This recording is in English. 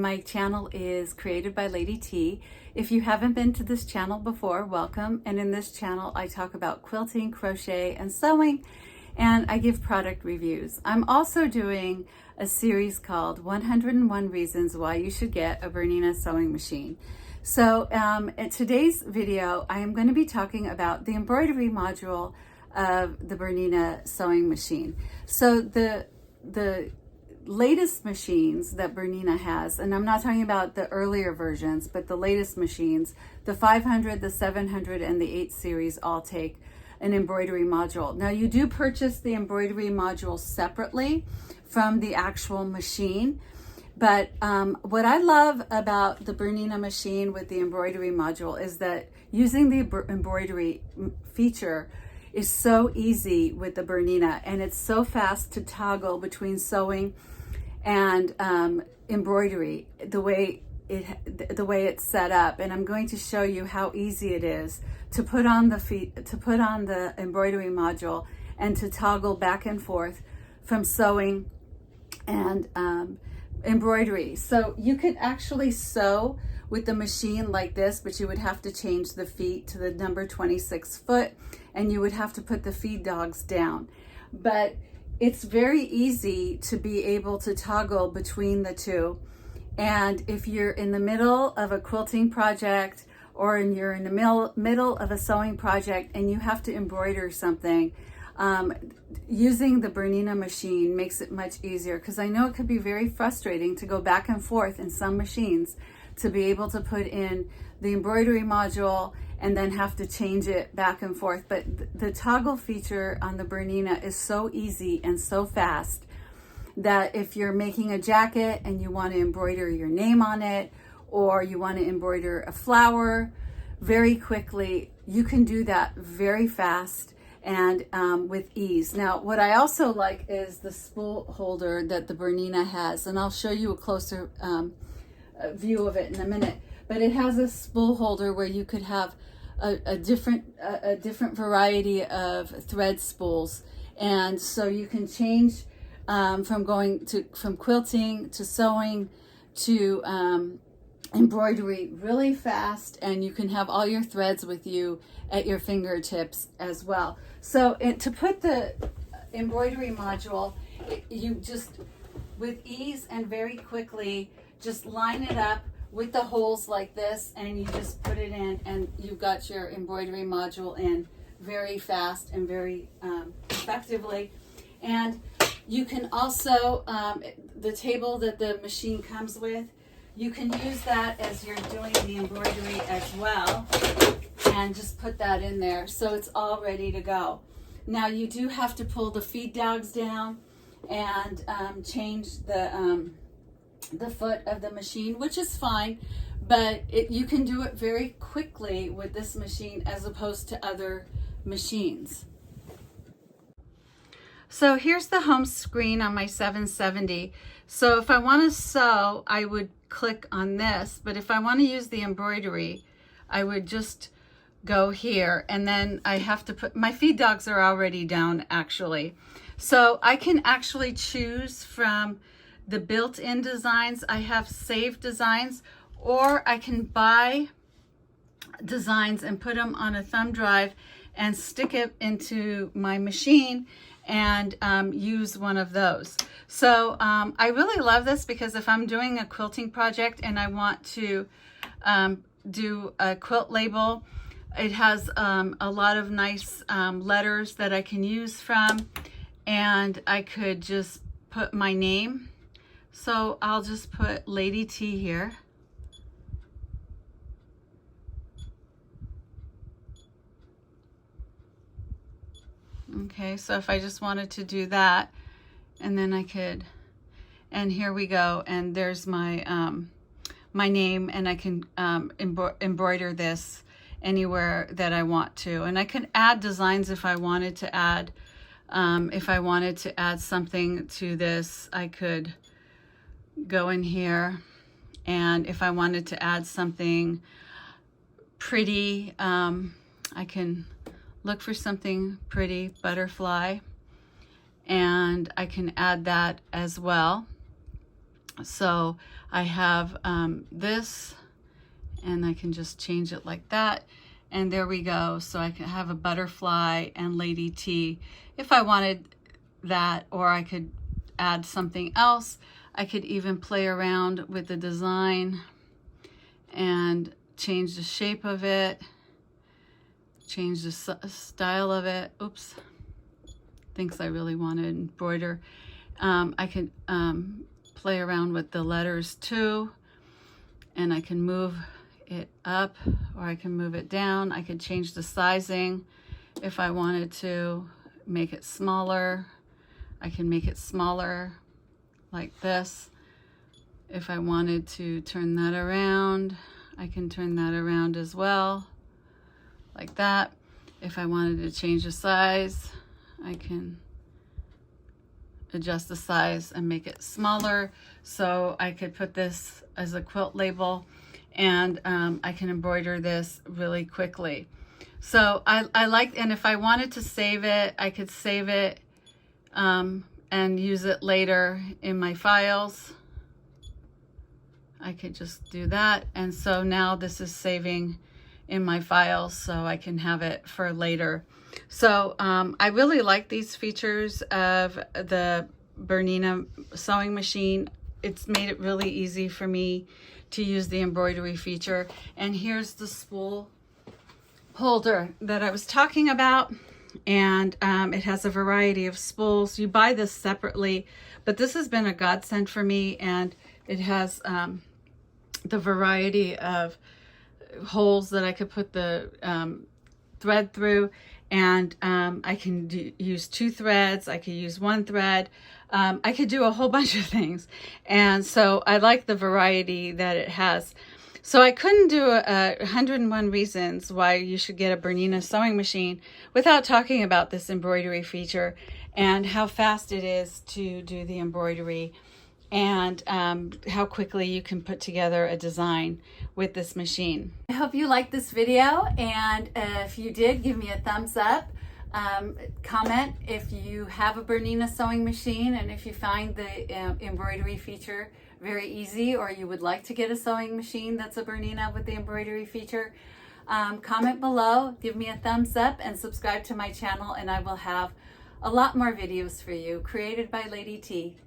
My channel is created by Lady T. If you haven't been to this channel before, welcome. And in this channel, I talk about quilting, crochet, and sewing, and I give product reviews. I'm also doing a series called 101 Reasons Why You Should Get a Bernina Sewing Machine. So in today's video, I am going to be talking about the embroidery module of the Bernina Sewing Machine. So the latest machines that Bernina has, and I'm not talking about the earlier versions, but the latest machines, the 500, the 700, and the 8 series all take an embroidery module. Now you do purchase the embroidery module separately from the actual machine, but what I love about the Bernina machine with the embroidery module is that using the embroidery feature is so easy with the Bernina, and it's so fast to toggle between sewing and embroidery the way it's set up. And I'm going to show you how easy it is to put on the embroidery module and to toggle back and forth from sewing and embroidery. So you could actually sew with the machine like this, but you would have to change the feet to the number 26 foot, and you would have to put the feed dogs down. But it's very easy to be able to toggle between the two. And if you're in the middle of a quilting project, or you're in the middle of a sewing project and you have to embroider something, using the Bernina machine makes it much easier, because I know it could be very frustrating to go back and forth in some machines to be able to put in the embroidery module and then have to change it back and forth. But the toggle feature on the Bernina is so easy and so fast that if you're making a jacket and you want to embroider your name on it, or you want to embroider a flower very quickly, you can do that very fast and with ease. Now, what I also like is the spool holder that the Bernina has, and I'll show you a closer view of it in a minute. But it has a spool holder where you could have a different variety of thread spools, and so you can change from quilting to sewing to embroidery really fast, and you can have all your threads with you at your fingertips as well. So to put the embroidery module, you just with ease and very quickly just line it up with the holes like this, and you just put it in, and you've got your embroidery module in very fast and very effectively. And you can also, the table that the machine comes with, you can use that as you're doing the embroidery as well, and just put that in there so it's all ready to go. Now you do have to pull the feed dogs down and change the foot of the machine, which is fine, but you can do it very quickly with this machine as opposed to other machines. So here's the home screen on my 770. So if I want to sew, I would click on this, but if I want to use the embroidery, I would just go here, and then I have to put, my feed dogs are already down actually. So I can actually choose from the built-in designs. I have saved designs, or I can buy designs and put them on a thumb drive and stick it into my machine and use one of those. So I really love this, because if I'm doing a quilting project and I want to do a quilt label, it has a lot of nice letters that I can use from, and I could just put my name. So I'll just put Lady T here. Okay, so if I just wanted to do that, and then I could, and here we go, and there's my my name, and I can embroider this anywhere that I want to. And I can add designs if I wanted to add something to this. I could go in here, and if I wanted to add something pretty, I can look for something pretty, butterfly, and I can add that as well. So I have this, and I can just change it like that. And there we go. So I can have a butterfly and Lady T if I wanted that, or I could add something else. I could even play around with the design and change the shape of it, change the style of it. Oops, thinks I really want to embroider. I can play around with the letters too, and I can move it up or I can move it down. I could change the sizing if I wanted to make it smaller. I can make it smaller like this. If I wanted to turn that around, I can turn that around as well, like that. If I wanted to change the size, I can adjust the size and make it smaller. So I could put this as a quilt label, and I can embroider this really quickly. So I like, and if I wanted to save it, I could save it and use it later in my files. I could just do that. And so now this is saving in my files so I can have it for later. So I really like these features of the Bernina sewing machine. It's made it really easy for me to use the embroidery feature. And here's the spool holder that I was talking about. And it has a variety of spools. You buy this separately, but this has been a godsend for me, and it has the variety of holes that I could put the thread through, and I can use 2 threads. I could use 1 thread. I could do a whole bunch of things, and so I like the variety that it has. So I couldn't do 101 reasons why you should get a Bernina sewing machine without talking about this embroidery feature and how fast it is to do the embroidery, and how quickly you can put together a design with this machine. I hope you liked this video, and if you did, give me a thumbs up. Comment if you have a Bernina sewing machine and if you find the embroidery feature very easy, or you would like to get a sewing machine that's a Bernina with the embroidery feature. Comment below, give me a thumbs up, and subscribe to my channel, and I will have a lot more videos for you created by Lady T.